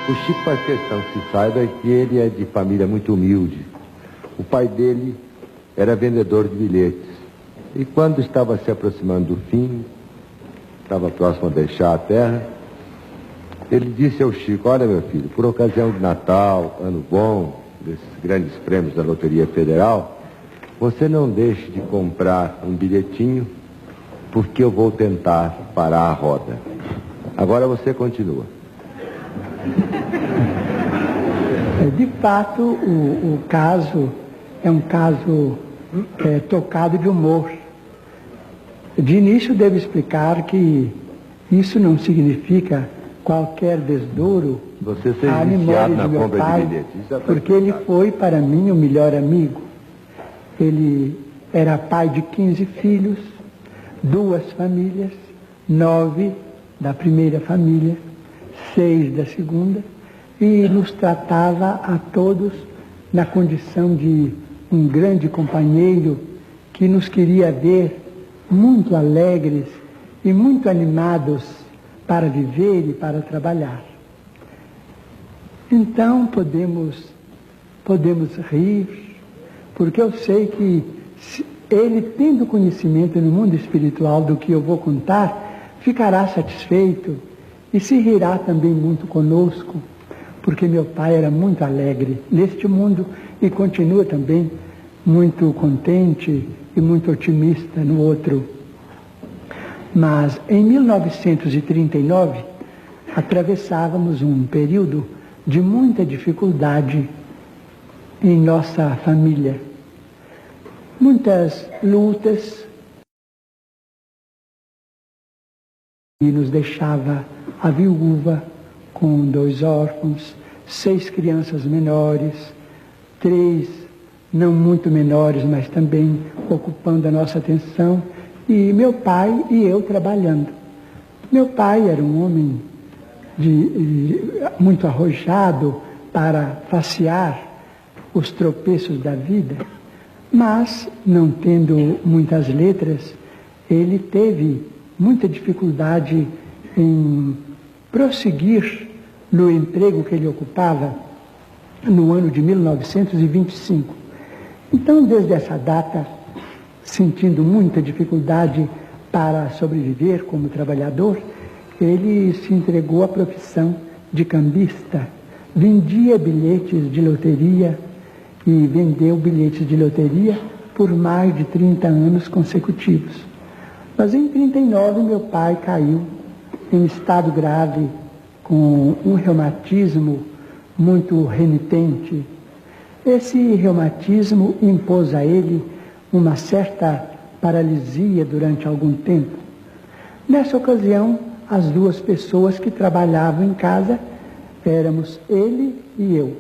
O Chico faz questão que se saiba que ele é de família muito humilde. O pai dele era vendedor de bilhetes. E quando estava se aproximando do fim, estava próximo a deixar a terra, ele disse ao Chico: olha, meu filho, por ocasião de Natal, Ano Bom, desses grandes prêmios da Loteria Federal, você não deixe de comprar um bilhetinho, porque eu vou tentar parar a roda. Agora você continua. De fato, o caso é um caso tocado de humor. De início, devo explicar que isso não significa qualquer desdouro à memória de meu pai, porque ele foi, para mim, o melhor amigo. Ele era pai de 15 filhos, 2 famílias, 9 da primeira família, 6 da segunda, e nos tratava a todos na condição de um grande companheiro que nos queria ver muito alegres e muito animados para viver e para trabalhar. Então podemos rir, porque eu sei que ele, tendo conhecimento no mundo espiritual do que eu vou contar, ficará satisfeito e se rirá também muito conosco, porque meu pai era muito alegre neste mundo e continua também muito contente e muito otimista no outro. Mas em 1939 atravessávamos um período de muita dificuldade em nossa família. Muitas lutas, e nos deixava a viúva com 2 órfãos, 6 crianças menores, 3 não muito menores, mas também ocupando a nossa atenção, e meu pai e eu trabalhando. Meu pai era um homem muito arrojado para facear os tropeços da vida, mas, não tendo muitas letras, ele teve muita dificuldade em prosseguir no emprego que ele ocupava no ano de 1925. Então, desde essa data, sentindo muita dificuldade para sobreviver como trabalhador, ele se entregou à profissão de cambista, vendia bilhetes de loteria e vendeu bilhetes de loteria por mais de 30 anos consecutivos. Mas em 39 meu pai caiu em estado grave, com um reumatismo muito renitente. Esse reumatismo impôs a ele uma certa paralisia durante algum tempo. Nessa ocasião, as 2 pessoas que trabalhavam em casa éramos ele e eu.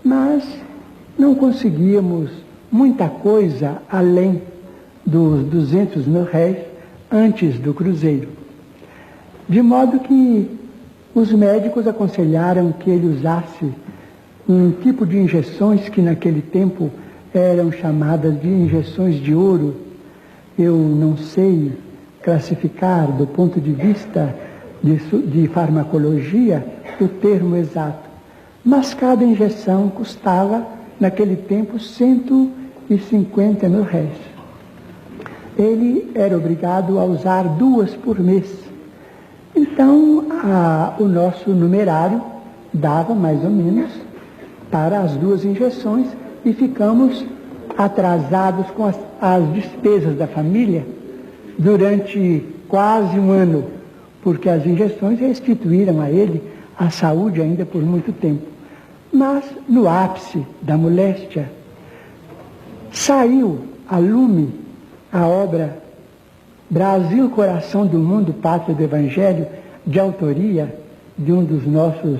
Mas não conseguíamos muita coisa além dos 200 mil réis antes do cruzeiro. De modo que os médicos aconselharam que ele usasse um tipo de injeções que naquele tempo eram chamadas de injeções de ouro. Eu não sei classificar do ponto de vista de farmacologia o termo exato, mas cada injeção custava naquele tempo 150 mil réis. Ele era obrigado a usar 2 por mês. Então, o nosso numerário dava mais ou menos para as 2 injeções e ficamos atrasados com as despesas da família durante quase um ano, porque as injeções restituíram a ele a saúde ainda por muito tempo. Mas, no ápice da moléstia, saiu a lume a obra Brasil, Coração do Mundo, Pátria do Evangelho, de autoria de um dos nossos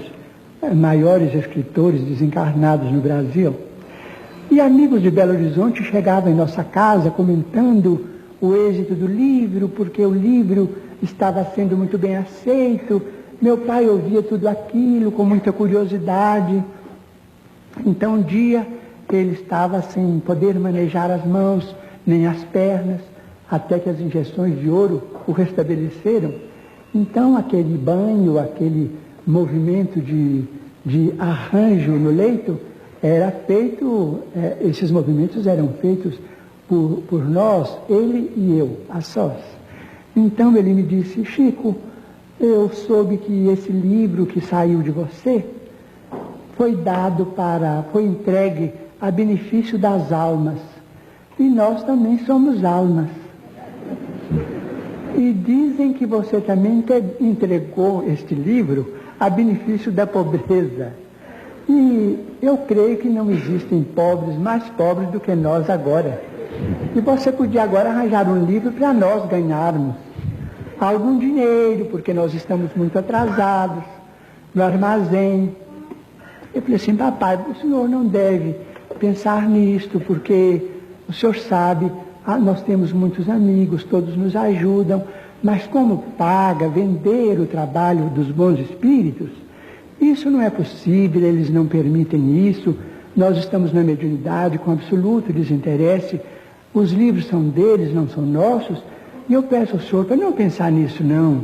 maiores escritores desencarnados no Brasil. E amigos de Belo Horizonte chegavam em nossa casa comentando o êxito do livro, porque o livro estava sendo muito bem aceito. Meu pai ouvia tudo aquilo com muita curiosidade. Então, um dia, ele estava sem poder manejar as mãos nem as pernas, até que as injeções de ouro o restabeleceram. Então, aquele banho, aquele movimento de de arranjo no leito, era feito, esses movimentos eram feitos por nós, ele e eu, a sós. Então ele me disse: Chico, eu soube que esse livro que saiu de você foi entregue a benefício das almas. E nós também somos almas. E dizem que você também entregou este livro a benefício da pobreza. E eu creio que não existem pobres mais pobres do que nós agora. E você podia agora arranjar um livro para nós ganharmos algum dinheiro, porque nós estamos muito atrasados no armazém. Eu falei assim: papai, o senhor não deve pensar nisto, porque o senhor sabe, nós temos muitos amigos, todos nos ajudam, mas como paga vender o trabalho dos bons espíritos, isso não é possível, eles não permitem isso, nós estamos na mediunidade com absoluto desinteresse, os livros são deles, não são nossos, e eu peço ao senhor para não pensar nisso não.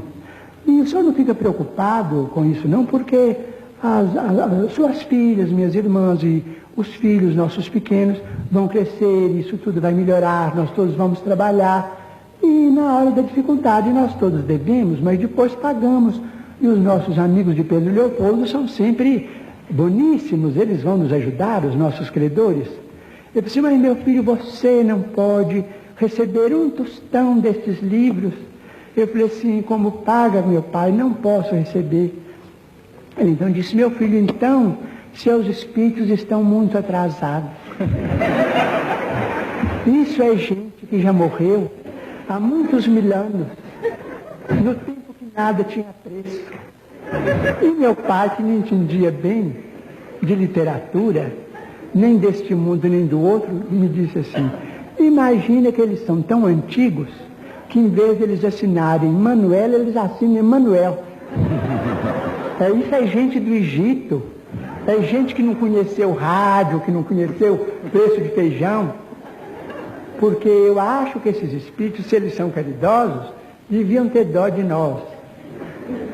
E o senhor não fica preocupado com isso não, porque as suas filhas, minhas irmãs e os filhos nossos pequenos vão crescer, isso tudo vai melhorar, nós todos vamos trabalhar, e na hora da dificuldade nós todos devemos, mas depois pagamos. E os nossos amigos de Pedro Leopoldo são sempre boníssimos, eles vão nos ajudar, os nossos credores. Eu disse: mas meu filho, você não pode receber um tostão destes livros. Eu falei assim: como paga meu pai, não posso receber. Ele então disse: meu filho, então seus espíritos estão muito atrasados. Isso é gente que já morreu há muitos mil anos, no tempo que nada tinha preço. E meu pai, que não entendia bem de literatura, nem deste mundo nem do outro, me disse assim: imagina que eles são tão antigos que em vez de eles assinarem Manuel, eles assinam Emanuel. Isso é gente do Egito, é gente que não conheceu rádio, que não conheceu preço de feijão. Porque eu acho que esses espíritos, se eles são caridosos, deviam ter dó de nós.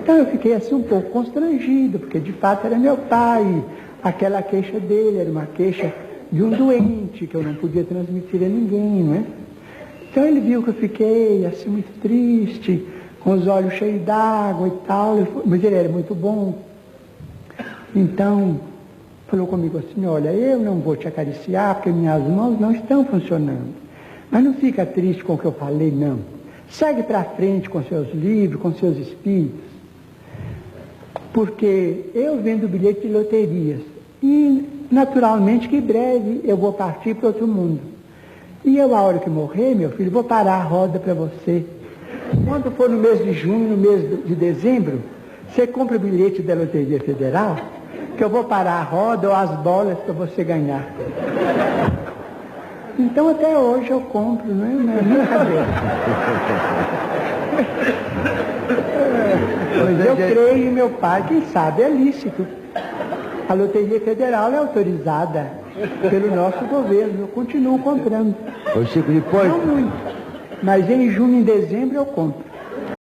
Então eu fiquei assim um pouco constrangido, porque de fato era meu pai. Aquela queixa dele era uma queixa de um doente, que eu não podia transmitir a ninguém, não é? Então ele viu que eu fiquei assim muito triste, com os olhos cheios d'água e tal, mas ele era muito bom. Então falou comigo assim: olha, eu não vou te acariciar, porque minhas mãos não estão funcionando. Mas não fica triste com o que eu falei, não. Segue para frente com seus livros, com seus espíritos. Porque eu vendo bilhete de loterias. E, naturalmente, que breve eu vou partir para outro mundo. E eu, a hora que morrer, meu filho, vou parar a roda para você. Quando for no mês de junho, no mês de dezembro, você compra o bilhete da Loteria Federal, que eu vou parar a roda ou as bolas para você ganhar. Então até hoje eu compro, não é brincadeira. Mas eu creio em meu pai, quem sabe é lícito. A Loteria Federal é autorizada pelo nosso governo, eu continuo comprando. Ô Chico, depois... Não muito, mas em junho e dezembro eu compro.